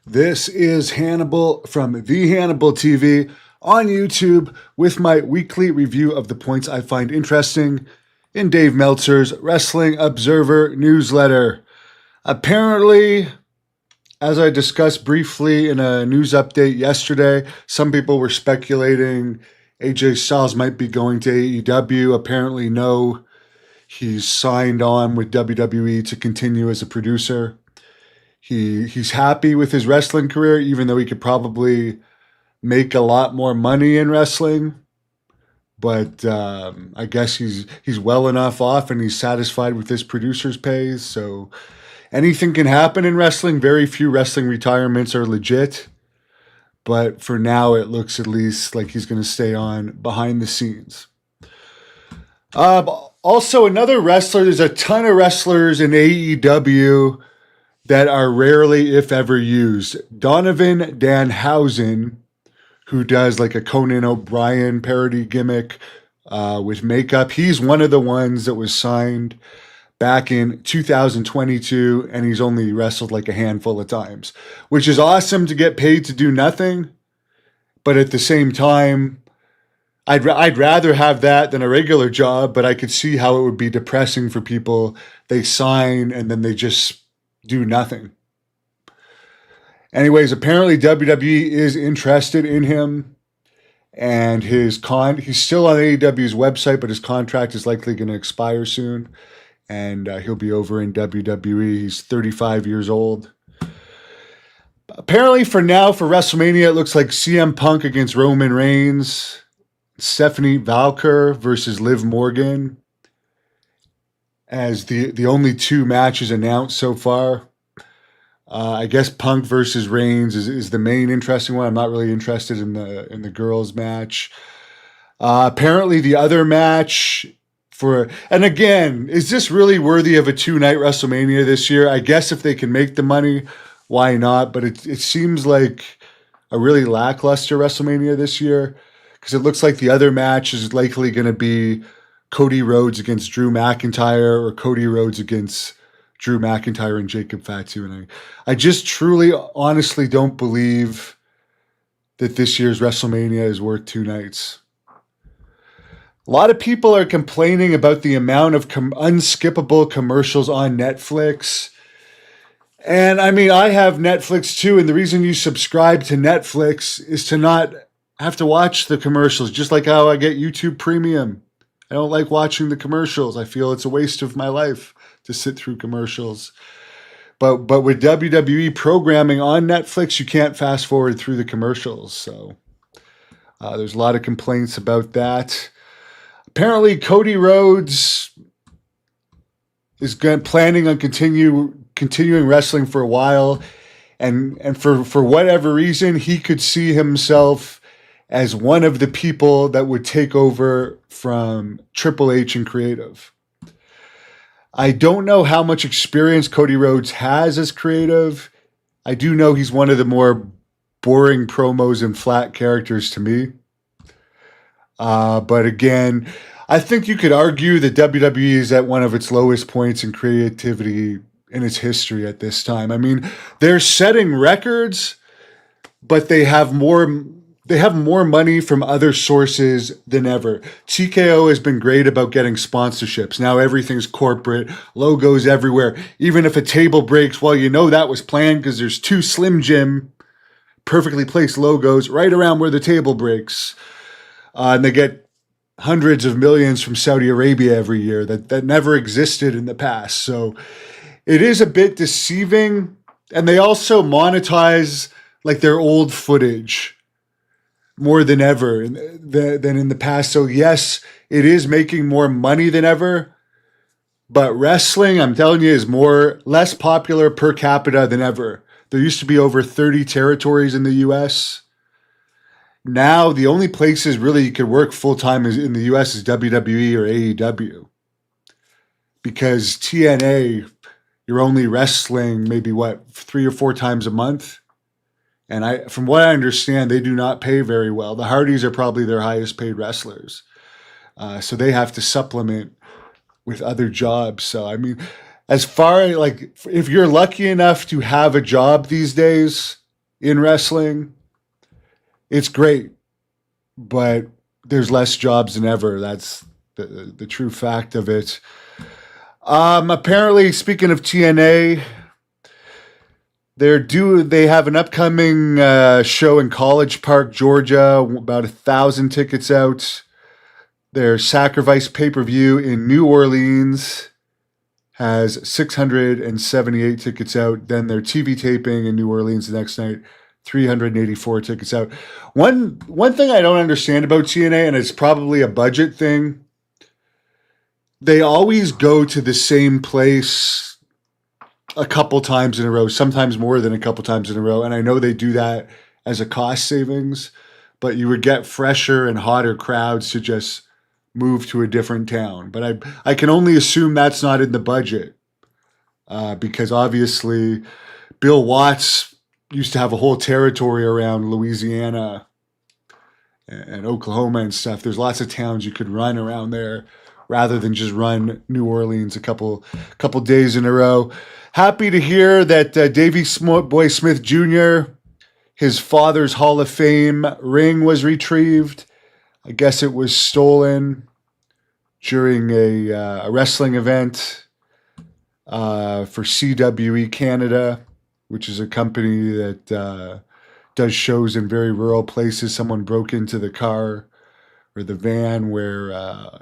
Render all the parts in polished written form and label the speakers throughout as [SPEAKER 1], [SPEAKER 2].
[SPEAKER 1] This is Hannibal from The Hannibal TV on YouTube with my weekly review of the points I find interesting in Dave Meltzer's Wrestling Observer newsletter. Apparently, as I discussed briefly in a news update yesterday, some people were speculating AJ Styles might be going to AEW. Apparently, no. He's signed on with WWE to continue as a producer. He's happy with his wrestling career, even though he could probably make a lot more money in wrestling. But I guess he's well enough off, and he's satisfied with his producer's pay. So anything can happen in wrestling. Very few wrestling retirements are legit. But for now, it looks at least like he's going to stay on behind the scenes. Also, another wrestler. There's a ton of wrestlers in AEW that are rarely, if ever, used. Donovan Danhausen, who does like a Conan O'Brien parody gimmick with makeup. He's one of the ones that was signed back in 2022, and he's only wrestled like a handful of times, which is awesome to get paid to do nothing. But at the same time, I'd rather have that than a regular job, but I could see how it would be depressing for people. They sign and then they just do nothing. Anyways, apparently WWE is interested in him, and he's still on AEW's website, but his contract is likely going to expire soon, and he'll be over in WWE. He's 35 years old. Apparently, for now, for WrestleMania, it looks like CM Punk against Roman Reigns, Stephanie Valker versus Liv Morgan as the only two matches announced so far. I guess Punk versus Reigns is the main interesting one. I'm not really interested in the girls match. Apparently the other match and again, is this really worthy of a 2-night WrestleMania this year? I guess if they can make the money, why not? But it seems like a really lackluster WrestleMania this year, because it looks like the other match is likely going to be Cody Rhodes against Drew McIntyre, or Cody Rhodes against Drew McIntyre and Jacob Fatu. And I just truly, honestly don't believe that this year's WrestleMania is worth 2 nights. A lot of people are complaining about the amount of unskippable commercials on Netflix. And I mean, I have Netflix too, and the reason you subscribe to Netflix is to not have to watch the commercials, just like how I get YouTube Premium. I don't like watching the commercials. I feel it's a waste of my life to sit through commercials. But with WWE programming on Netflix, you can't fast forward through the commercials. So there's a lot of complaints about that. Apparently, Cody Rhodes is planning on continuing wrestling for a while, and for whatever reason, he could see himself as one of the people that would take over from Triple H in creative. I don't know how much experience Cody Rhodes has as creative. I do know he's one of the more boring promos and flat characters to me. But again, I think you could argue that WWE is at one of its lowest points in creativity in its history at this time. I mean, they're setting records, but they have more money from other sources than ever. TKO has been great about getting sponsorships. Now everything's corporate, logos everywhere. Even if a table breaks, well, you know that was planned because there's 2 Slim Jim perfectly placed logos right around where the table breaks. And they get hundreds of millions from Saudi Arabia every year that never existed in the past. So it is a bit deceiving. And they also monetize like their old footage more than ever than in the past. So yes, it is making more money than ever, but wrestling, I'm telling you, is less popular per capita than ever. There used to be over 30 territories in the US. Now the only places really you could work full-time in the US is WWE or AEW. Because TNA, you're only wrestling maybe 3 or 4 times a month. And from what I understand, they do not pay very well. The Hardys are probably their highest paid wrestlers. So they have to supplement with other jobs. So, I mean, as far as if you're lucky enough to have a job these days, in wrestling. It's great, but there's less jobs than ever. That's the true fact of it. Apparently, speaking of TNA, they have an upcoming show in College Park, Georgia. About 1,000 tickets out. Their Sacrifice pay-per-view in New Orleans has 678 tickets out. Then their TV taping in New Orleans the next night, 384 tickets out. One thing I don't understand about TNA, and it's probably a budget thing, they always go to the same place a couple times in a row, sometimes more than a couple times in a row. And I know they do that as a cost savings, but you would get fresher and hotter crowds to just move to a different town. But I can only assume that's not in the budget because obviously Bill Watts used to have a whole territory around Louisiana and Oklahoma and stuff. There's lots of towns you could run around there rather than just run New Orleans a couple days in a row. Happy to hear that Davey Boy Smith Jr., his father's Hall of Fame ring was retrieved. I guess it was stolen during a wrestling event for CWE Canada, which is a company that does shows in very rural places. Someone broke into the car or the van where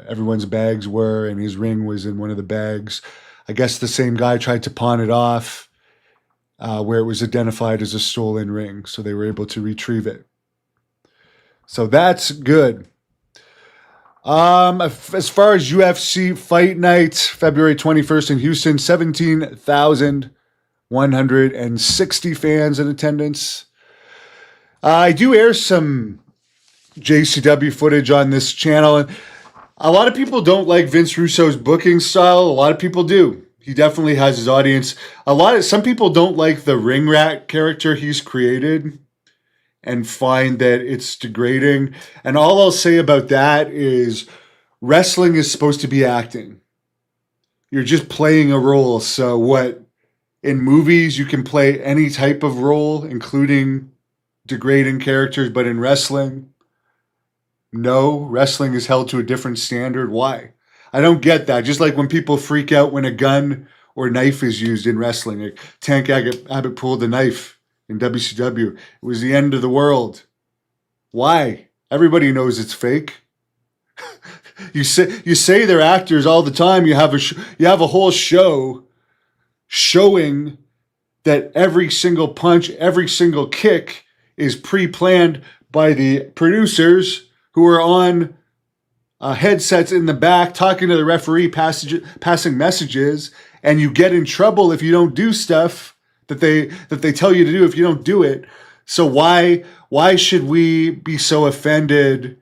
[SPEAKER 1] everyone's bags were, and his ring was in one of the bags. I guess the same guy tried to pawn it off where it was identified as a stolen ring, so they were able to retrieve it. So that's good. As far as UFC Fight Night, February 21st in Houston, 17,160 fans in attendance. I do air some JCW footage on this channel, and a lot of people don't like Vince Russo's booking style. A lot of people do. He definitely has his audience. Some people don't like the ring rat character he's created and find that it's degrading. And all I'll say about that is wrestling is supposed to be acting. You're just playing a role. So what, in movies, you can play any type of role, including degrading characters, but in wrestling, no, wrestling is held to a different standard. Why? I don't get that. Just like when people freak out when a gun or knife is used in wrestling. Like Tank Abbott pulled a knife in WCW. It was the end of the world. Why? Everybody knows it's fake. You say they're actors all the time. You have a whole show showing that every single punch, every single kick is pre-planned by the producers who are on headsets in the back talking to the referee, passing messages, and you get in trouble if you don't do stuff that they tell you to do if you don't do it. So why should we be so offended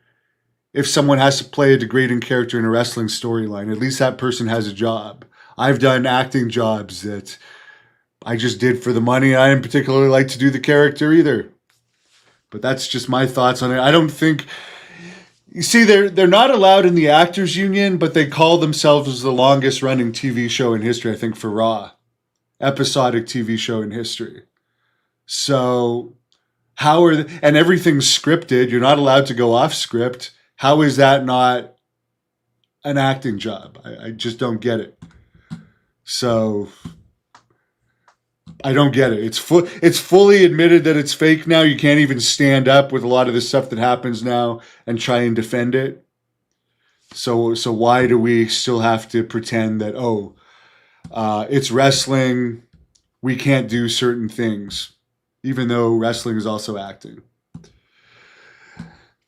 [SPEAKER 1] if someone has to play a degrading character in a wrestling storyline? At least that person has a job. I've done acting jobs that I just did for the money, and I didn't particularly like to do the character either. But that's just my thoughts on it. I don't think... You see, they're not allowed in the Actors Union, but they call themselves the longest running TV show in history, I think, for Raw. Episodic TV show in history. So and everything's scripted. You're not allowed to go off script. How is that not an acting job? I just don't get it. So I don't get it. It's fully admitted that it's fake now. You can't even stand up with a lot of the stuff that happens now and try and defend it. So why do we still have to pretend that, it's wrestling, we can't do certain things, even though wrestling is also acting?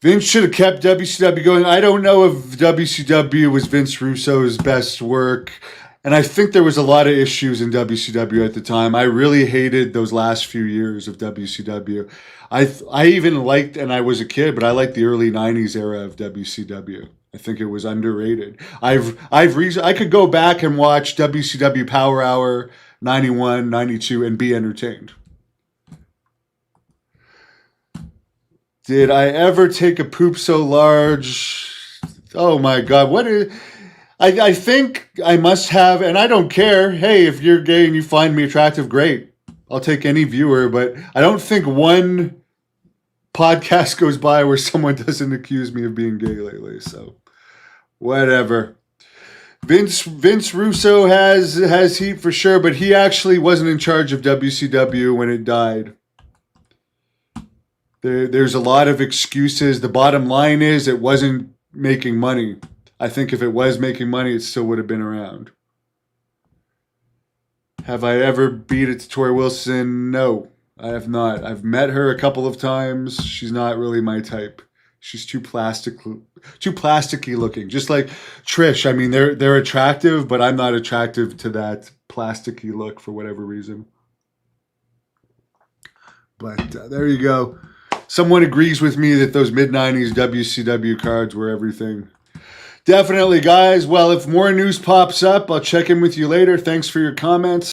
[SPEAKER 1] Vince should have kept WCW going. I don't know if WCW was Vince Russo's best work. And I think there was a lot of issues in WCW at the time. I really hated those last few years of WCW. I even liked, and I was a kid, but I liked the early 90s era of WCW. I think it was underrated. I could go back and watch WCW Power Hour 91, 92 and be entertained. Did I ever take a poop so large? Oh my God, what is... I think I must have, and I don't care. Hey, if you're gay and you find me attractive, great. I'll take any viewer, but I don't think one podcast goes by where someone doesn't accuse me of being gay lately. So whatever. Vince Russo has heat for sure, but he actually wasn't in charge of WCW when it died. There's a lot of excuses. The bottom line is it wasn't making money. I think if it was making money, it still would have been around. Have I ever beat it to Tori Wilson? No, I have not. I've met her a couple of times. She's not really my type. She's too plasticky looking. Just like Trish. I mean, they're attractive, but I'm not attractive to that plasticky look for whatever reason. But there you go. Someone agrees with me that those mid-90s WCW cards were everything. Definitely, guys. Well, if more news pops up, I'll check in with you later. Thanks for your comments.